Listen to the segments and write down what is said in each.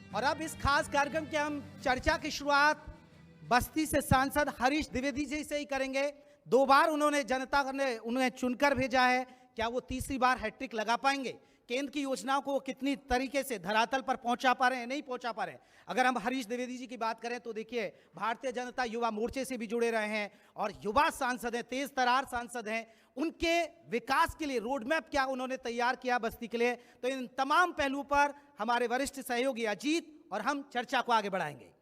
और अब इस खास कार्यक्रम की हम चर्चा की शुरुआत बस्ती से सांसद हरीश द्विवेदी जी से ही करेंगे। 2 बार उन्होंने जनता ने उन्हें चुनकर भेजा है। क्या वो तीसरी बार हैट्रिक लगा पाएंगे? केंद्र की योजनाओं को वो कितनी तरीके से धरातल पर पहुंचा पा रहे हैं, नहीं पहुंचा पा रहे हैं। अगर हम हरीश द्विवेदी जी की बात करें तो देखिए, भारतीय जनता युवा मोर्चे से भी जुड़े रहे हैं और युवा सांसद हैं, तेज तरार सांसद हैं। उनके विकास के लिए रोड मैप क्या उन्होंने तैयार किया बस्ती के लिए, तो इन तमाम पहलुओं पर हमारे वरिष्ठ सहयोगी अजीत और हम चर्चा को आगे बढ़ाएंगे।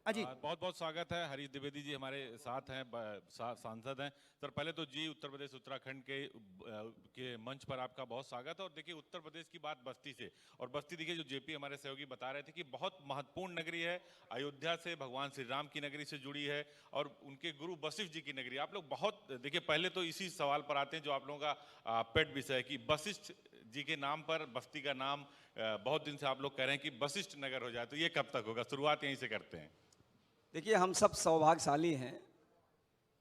अजीत, बहुत बहुत स्वागत है। हरीश द्विवेदी जी हमारे साथ हैं, सांसद हैं। सर, पहले तो जी उत्तर प्रदेश उत्तराखंड के मंच पर आपका बहुत स्वागत है। और देखिए, उत्तर प्रदेश की बात बस्ती से, और बस्ती देखिए जो जेपी हमारे सहयोगी बता रहे थे कि बहुत महत्वपूर्ण नगरी है, अयोध्या से भगवान श्री राम की नगरी से जुड़ी है और उनके गुरु वशिष्ठ जी की नगरी। आप लोग बहुत देखिए, पहले तो इसी सवाल पर आते हैं जो आप लोगों का पेट विषय है कि वशिष्ठ जी के नाम पर बस्ती का नाम बहुत दिन से आप लोग कह रहे हैं कि वशिष्ठ नगर हो जाए, तो ये कब तक होगा? शुरुआत यहीं से करते हैं। देखिए, हम सब सौभाग्यशाली हैं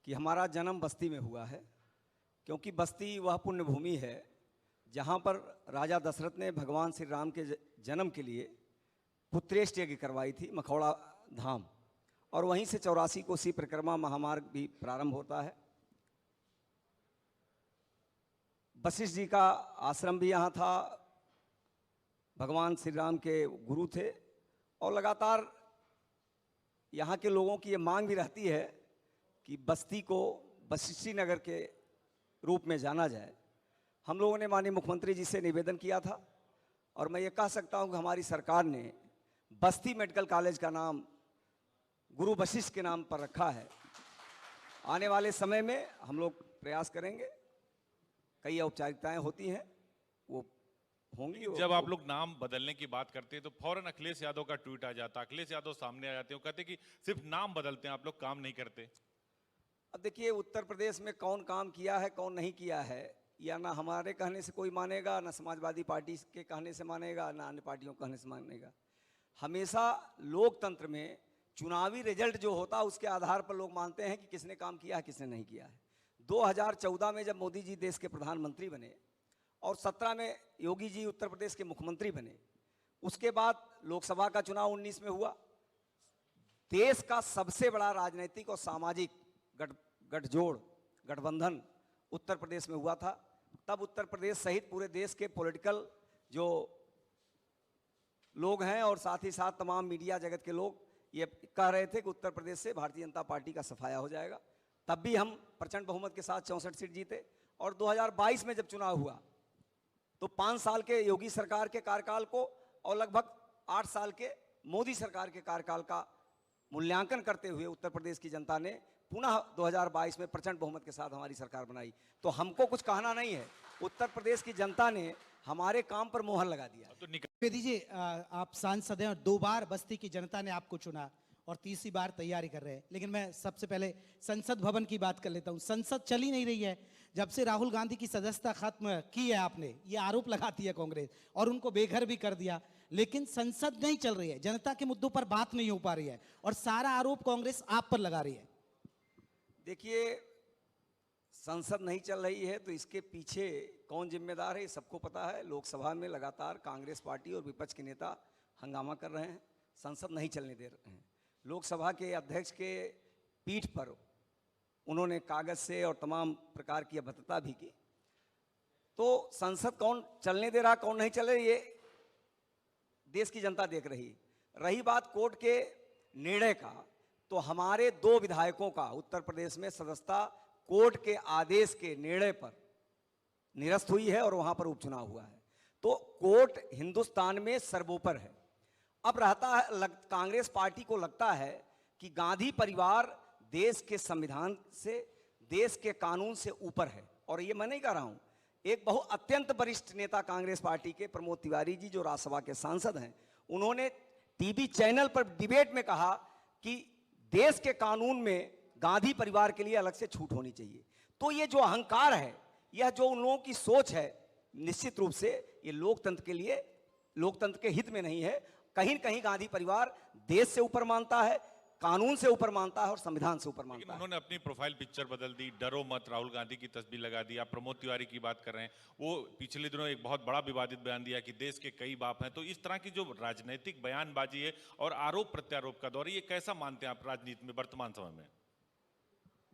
कि हमारा जन्म बस्ती में हुआ है, क्योंकि बस्ती वह पुण्य भूमि है जहाँ पर राजा दशरथ ने भगवान श्री राम के जन्म के लिए पुत्रेष्ट यज्ञ करवाई थी, मखौड़ा धाम। और वहीं से 84 कोसी परिक्रमा महामार्ग भी प्रारंभ होता है। वशिष्ठ जी का आश्रम भी यहाँ था, भगवान श्री राम के गुरु थे। और लगातार यहाँ के लोगों की ये मांग भी रहती है कि बस्ती को वशिष्ठी नगर के रूप में जाना जाए। हम लोगों ने माननीय मुख्यमंत्री जी से निवेदन किया था और मैं ये कह सकता हूँ कि हमारी सरकार ने बस्ती मेडिकल कॉलेज का नाम गुरु वशिष्ठ के नाम पर रखा है। आने वाले समय में हम लोग प्रयास करेंगे, कई औपचारिकताएं होती हैं वो होंगी। जब आप लोग नाम बदलने की बात करते हैं तो फौरन अखिलेश यादव का ट्वीट आ जाता है, अखिलेश यादव सामने आ जाते हैं, वो कहते हैं कि सिर्फ नाम बदलते हैं, आप लोग काम नहीं करते। अब देखिए, उत्तर प्रदेश में कौन काम किया है कौन नहीं किया है, या ना हमारे कहने से कोई मानेगा, ना समाजवादी पार्टी के कहने से मानेगा, ना अन्य पार्टियों के कहने से मानेगा। हमेशा लोकतंत्र में चुनावी रिजल्ट जो होता है उसके आधार पर लोग मानते हैं कि किसने काम किया है किसने नहीं किया है। 2014 में जब मोदी जी देश के प्रधानमंत्री बने और 17 में योगी जी उत्तर प्रदेश के मुख्यमंत्री बने, उसके बाद लोकसभा का चुनाव 19 में हुआ। देश का सबसे बड़ा राजनीतिक और सामाजिक गठजोड़ गठबंधन उत्तर प्रदेश में हुआ था। तब उत्तर प्रदेश सहित पूरे देश के पॉलिटिकल जो लोग हैं और साथ ही साथ तमाम मीडिया जगत के लोग ये कह रहे थे कि उत्तर प्रदेश से भारतीय जनता पार्टी का सफाया हो जाएगा। तब भी हम प्रचंड बहुमत के साथ 64 सीट जीते। और 2022 में जब चुनाव हुआ तो 5 साल के योगी सरकार के कार्यकाल को और लगभग 8 साल के मोदी सरकार के कार्यकाल का मूल्यांकन करते हुए उत्तर प्रदेश की जनता ने पुनः 2022 में प्रचंड बहुमत के साथ हमारी सरकार बनाई। तो हमको कुछ कहना नहीं है, उत्तर प्रदेश की जनता ने हमारे काम पर मोहर लगा दिया। तो द्विवेदी जी, आप सांसद हैं और 2 बार बस्ती की जनता ने आपको चुना और तीसरी बार तैयारी कर रहे हैं। लेकिन मैं सबसे पहले संसद भवन की बात कर लेता हूं। संसद चल ही नहीं रही है। जब से राहुल गांधी की सदस्यता खत्म की है आपने, ये आरोप लगाती है कांग्रेस, और उनको बेघर भी कर दिया, लेकिन संसद नहीं चल रही है, जनता के मुद्दों पर बात नहीं हो पा रही है और सारा आरोप कांग्रेस आप पर लगा रही है। देखिए, संसद नहीं चल रही है तो इसके पीछे कौन जिम्मेदार है ये सबको पता है। लोकसभा में लगातार कांग्रेस पार्टी और विपक्ष के नेता हंगामा कर रहे हैं, संसद नहीं चलने दे रहे हैं। लोकसभा के अध्यक्ष के पीठ पर उन्होंने कागज से और तमाम प्रकार की अभद्रता भी की। तो संसद कौन चलने दे रहा कौन नहीं चल रही ये देश की जनता देख रही। रही बात कोर्ट के निर्णय का, तो हमारे 2 विधायकों का उत्तर प्रदेश में सदस्यता कोर्ट के आदेश के निर्णय पर निरस्त हुई है और वहां पर उपचुनाव हुआ है। तो कोर्ट हिंदुस्तान में सर्वोपर है। अब रहता है कांग्रेस पार्टी को लगता है कि गांधी परिवार देश के संविधान से, देश के कानून से ऊपर है। और ये मैं नहीं कह रहा हूं, एक बहुत अत्यंत वरिष्ठ नेता कांग्रेस पार्टी के प्रमोद तिवारी जी जो राज्यसभा के सांसद हैं, उन्होंने टीवी चैनल पर डिबेट में कहा कि देश के कानून में गांधी परिवार के लिए अलग से छूट होनी चाहिए। तो ये जो अहंकार है, यह जो उन लोगों की सोच है, निश्चित रूप से ये लोकतंत्र के लिए, लोकतंत्र के हित में नहीं है। कहीं न कहीं गांधी परिवार देश से ऊपर मानता है, कानून से ऊपर मानता है और संविधान से ऊपर लेकिन मानता है। उन्होंने अपनी प्रोफाइल पिक्चर बदल दी, डरो मत, राहुल गांधी की तस्वीर लगा दी। आप प्रमोद तिवारी की बात कर रहे हैं, वो पिछले दिनों एक बहुत बड़ा विवादित बयान दिया कि देश के कई बाप हैं। तो इस तरह की जो राजनीतिक बयानबाजी है और आरोप प्रत्यारोप का दौर, ये कैसा मानते हैं आप राजनीति में वर्तमान समय में?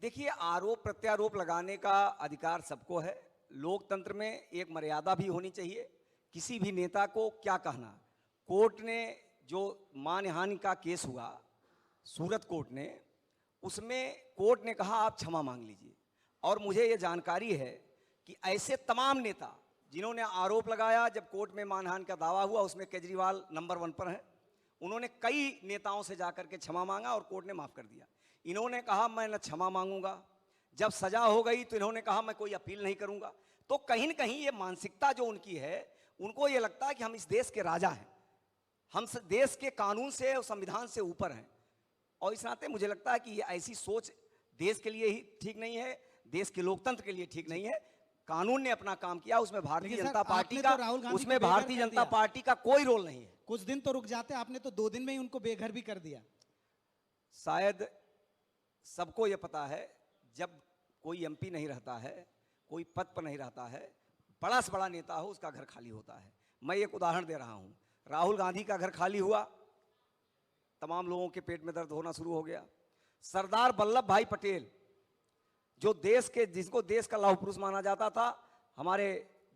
देखिए, आरोप प्रत्यारोप लगाने का अधिकार सबको है। लोकतंत्र में एक मर्यादा भी होनी चाहिए। किसी भी नेता को क्या कहना, कोर्ट ने जो मानहानि का केस हुआ सूरत कोर्ट ने, उसमें कोर्ट ने कहा आप क्षमा मांग लीजिए। और मुझे ये जानकारी है कि ऐसे तमाम नेता जिन्होंने आरोप लगाया, जब कोर्ट में मानहानि का दावा हुआ, उसमें केजरीवाल नंबर 1 पर हैं। उन्होंने कई नेताओं से जाकर के क्षमा मांगा और कोर्ट ने माफ कर दिया। इन्होंने कहा मैं न क्षमा मांगूंगा, जब सजा हो गई तो इन्होंने कहा मैं कोई अपील नहीं करूंगा। तो कहीं न कहीं ये मानसिकता जो उनकी है, उनको ये लगता है कि हम इस देश के राजा हैं, हम देश के कानून से और संविधान से ऊपर हैं। और इस नाते मुझे लगता है कि ये ऐसी सोच देश के लिए ही ठीक नहीं है, देश के लोकतंत्र के लिए ठीक नहीं है। कानून ने अपना काम किया, उसमें भारतीय लेकिन सर, जनता पार्टी आपने का तो राहुल गांधी उसमें को बेघर भारतीय कर जनता दिया। पार्टी का कोई रोल नहीं है। कुछ दिन तो रुक जाते, आपने तो 2 दिन में ही उनको बेघर भी कर दिया। शायद सबको ये पता है, जब कोई एमपी नहीं रहता है, कोई पद पर नहीं रहता है, बड़ा से बड़ा नेता हो, उसका घर खाली होता है। मैं एक उदाहरण दे रहा हूं, राहुल गांधी का घर खाली हुआ, तमाम लोगों के पेट में दर्द होना शुरू हो गया। सरदार वल्लभ भाई पटेल, जो देश के, जिसको देश का लौह पुरुष माना जाता था, हमारे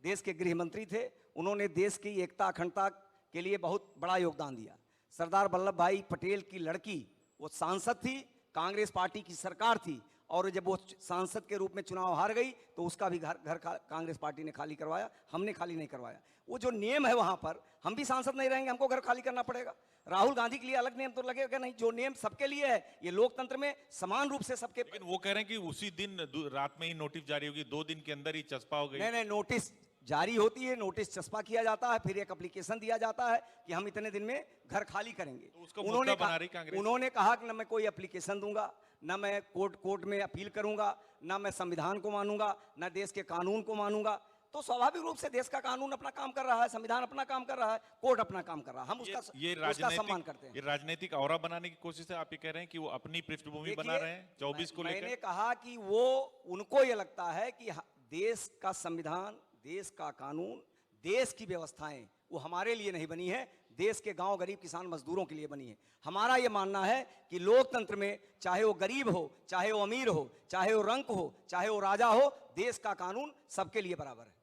देश के गृह मंत्री थे, उन्होंने देश की एकता अखंडता के लिए बहुत बड़ा योगदान दिया। सरदार वल्लभ भाई पटेल की लड़की, वो सांसद थी, कांग्रेस पार्टी की सरकार थी, और जब वो सांसद के रूप में चुनाव हार गई तो उसका भी घर कांग्रेस पार्टी ने खाली करवाया, हमने खाली नहीं करवाया। वो जो नियम है वहां पर, हम भी सांसद नहीं रहेंगे, हमको घर खाली करना पड़ेगा। राहुल गांधी के लिए अलग नियम तो लगेगा नहीं, जो नियम सबके लिए है, ये लोकतंत्र में समान रूप से सबके। लेकिन वो कह रहे हैं कि उसी दिन रात में ही नोटिस जारी होगी, 2 दिन के अंदर ही चस्पा हो गई। नहीं, नोटिस जारी होती है, नोटिस चस्पा किया जाता है, फिर एक एप्लीकेशन दिया जाता है कि हम इतने दिन में घर खाली करेंगे। तो उसको मुद्दा बना रही कांग्रेस। उन्होंने कहा कि न मैं कोई एप्लीकेशन दूंगा, न मैं कोर्ट में अपील करूंगा, न मैं संविधान को मानूंगा, न देश के कानून को मानूंगा। तो स्वाभाविक रूप से देश का कानून अपना काम कर रहा है, संविधान अपना काम कर रहा है, कोर्ट अपना काम कर रहा है, हम उसका सम्मान करते हैं। ये राजनीतिक औरा बनाने की कोशिश है। आप ये कह रहे हैं कि वो अपनी पृष्ठभूमि बना रहे हैं 24 को लेकर। मैंने कहा कि वो, उनको ये लगता है कि देश का संविधान, देश का कानून, देश की व्यवस्थाएं वो हमारे लिए नहीं बनी है, देश के गांव गरीब किसान मजदूरों के लिए बनी है। हमारा ये मानना है कि लोकतंत्र में चाहे वो गरीब हो, चाहे वो अमीर हो, चाहे वो रंक हो, चाहे वो राजा हो, देश का कानून सबके लिए बराबर है।